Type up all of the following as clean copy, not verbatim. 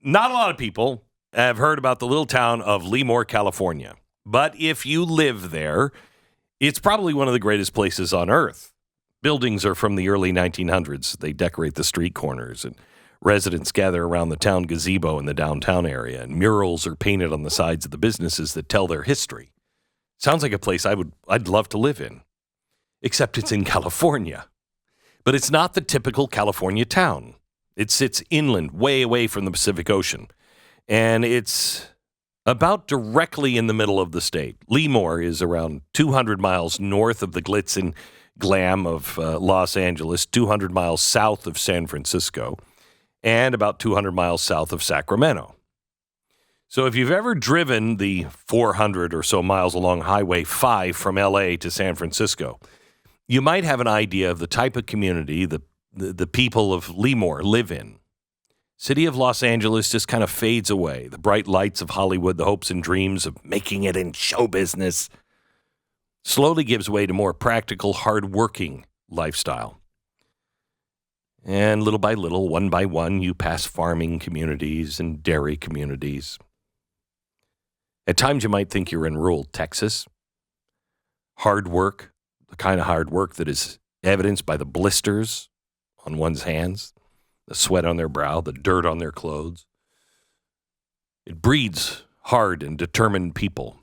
Not a lot of people have heard about the little town of Lemoore, California. But if you live there, it's probably one of the greatest places on earth. Buildings are from the early 1900s. They decorate the street corners, and residents gather around the town gazebo in the downtown area, and murals are painted on the sides of the businesses that tell their history. Sounds like a place I'd love to live in, except it's in California. But it's not the typical California town. It sits inland, way away from the Pacific Ocean, and it's about directly in the middle of the state. Lemoore is around 200 miles north of the glitz and glam of Los Angeles, 200 miles south of San Francisco, and about 200 miles south of Sacramento. So if you've ever driven the 400 or so miles along Highway 5 from L.A. to San Francisco, you might have an idea of the type of community the people of Lemoore live in. City of Los Angeles just kind of fades away. The bright lights of Hollywood, the hopes and dreams of making it in show business, slowly gives way to more practical, hard-working lifestyle. And little by little, one by one, you pass farming communities and dairy communities. At times, you might think you're in rural Texas. Hard work, the kind of hard work that is evidenced by the blisters on one's hands, the sweat on their brow, the dirt on their clothes. It breeds hard and determined people.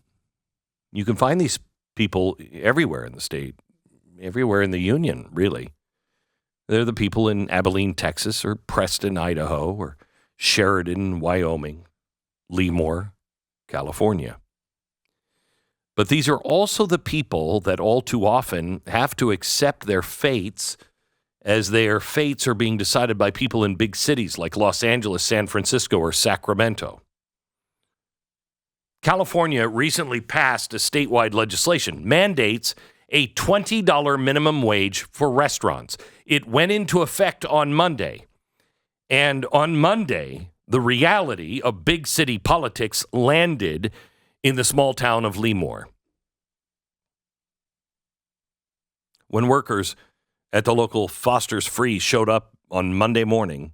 You can find these people everywhere in the state, everywhere in the union, really. They're the people in Abilene, Texas, or Preston, Idaho, or Sheridan, Wyoming, Lemoore, California. But these are also the people that all too often have to accept their fates as their fates are being decided by people in big cities like Los Angeles, San Francisco, or Sacramento. California recently passed a statewide legislation, mandates a $20 minimum wage for restaurants. It went into effect on Monday. And on Monday, the reality of big city politics landed in the small town of Lemoore. When workers at the local Foster's Free showed up on Monday morning,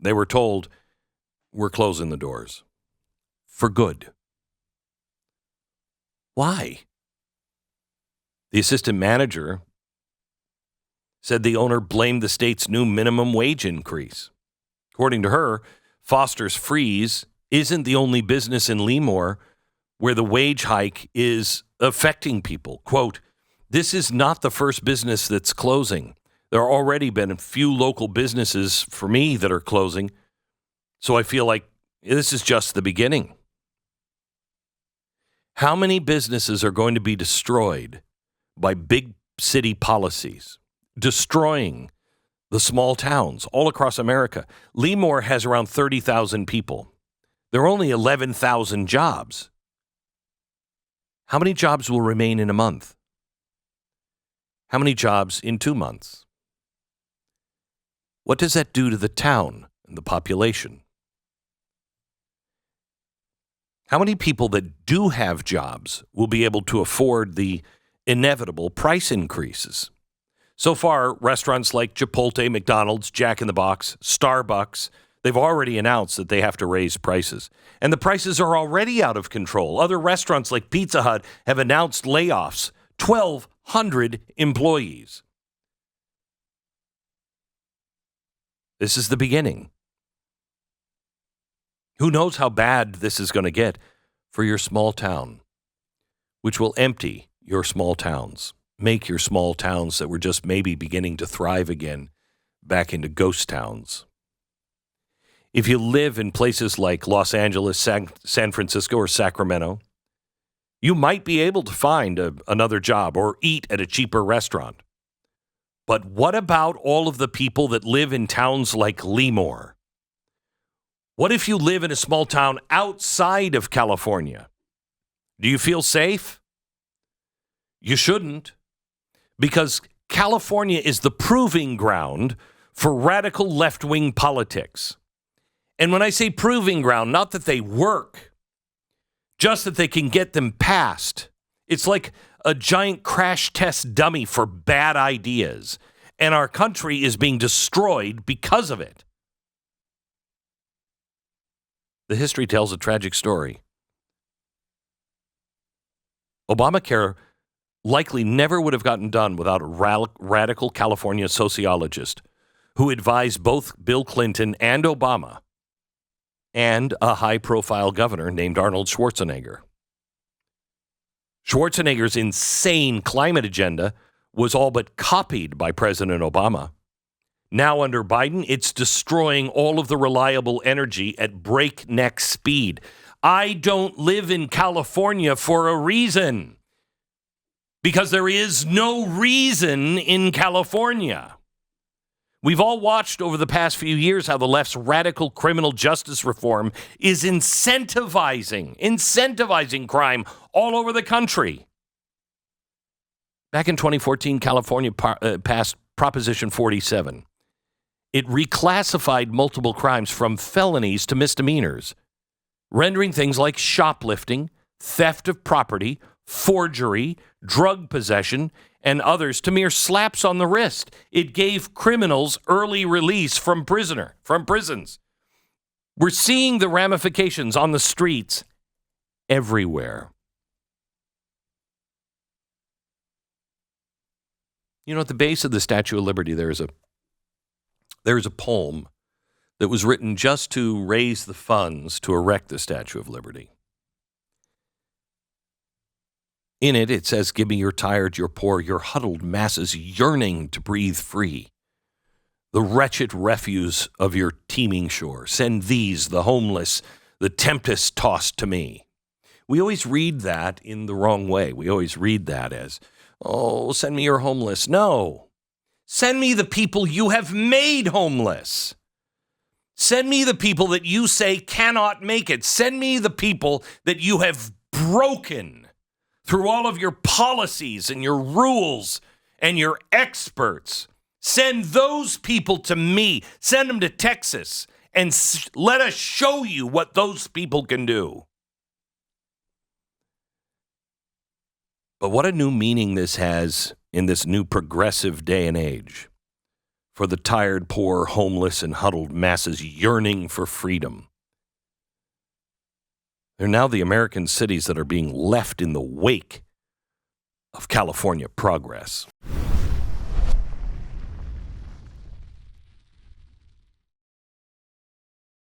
they were told, "We're closing the doors. For good." Why? The assistant manager said the owner blamed the state's new minimum wage increase. According to her, Foster's Freeze isn't the only business in Lemoore where the wage hike is affecting people. Quote, "This is not the first business that's closing. There have already been a few local businesses for me that are closing, so I feel like this is just the beginning." How many businesses are going to be destroyed by big city policies, destroying the small towns all across America? Lemoore has around 30,000 people. There are only 11,000 jobs. How many jobs will remain in a month? How many jobs in 2 months? What does that do to the town and the population? How many people that do have jobs will be able to afford the inevitable price increases? So far, restaurants like Chipotle, McDonald's, Jack in the Box, Starbucks, they've already announced that they have to raise prices. And the prices are already out of control. Other restaurants like Pizza Hut have announced layoffs, 1,200 employees. This is the beginning. Who knows how bad this is going to get for your small town, which will empty your small towns, make your small towns that were just maybe beginning to thrive again back into ghost towns. If you live in places like Los Angeles, San Francisco, or Sacramento, you might be able to find another job or eat at a cheaper restaurant. But what about all of the people that live in towns like Lemoore? What if you live in a small town outside of California? Do you feel safe? You shouldn't, because California is the proving ground for radical left-wing politics. And when I say proving ground, not that they work, just that they can get them passed. It's like a giant crash test dummy for bad ideas, and our country is being destroyed because of it. The history tells a tragic story. Obamacare likely never would have gotten done without a radical California sociologist who advised both Bill Clinton and Obama and a high-profile governor named Arnold Schwarzenegger. Schwarzenegger's insane climate agenda was all but copied by President Obama. Now under Biden, it's destroying all of the reliable energy at breakneck speed. I don't live in California for a reason. Because there is no reason in California. We've all watched over the past few years how the left's radical criminal justice reform is incentivizing crime all over the country. Back in 2014, California passed Proposition 47. It reclassified multiple crimes from felonies to misdemeanors, rendering things like shoplifting, theft of property, forgery, drug possession, and others to mere slaps on the wrist. It gave criminals early release from prisons. We're seeing the ramifications on the streets everywhere. You know, at the base of the Statue of Liberty, there is a poem that was written just to raise the funds to erect the Statue of Liberty. In it, it says, "Give me your tired, your poor, your huddled masses yearning to breathe free. The wretched refuse of your teeming shore. Send these, the homeless, the tempest tossed to me." We always read that in the wrong way. We always read that as, "Oh, send me your homeless." No. Send me the people you have made homeless. Send me the people that you say cannot make it. Send me the people that you have broken through all of your policies and your rules and your experts. Send those people to me. Send them to Texas and let us show you what those people can do. But what a new meaning this has in this new progressive day and age for the tired, poor, homeless, and huddled masses yearning for freedom. They're now the American cities that are being left in the wake of California progress.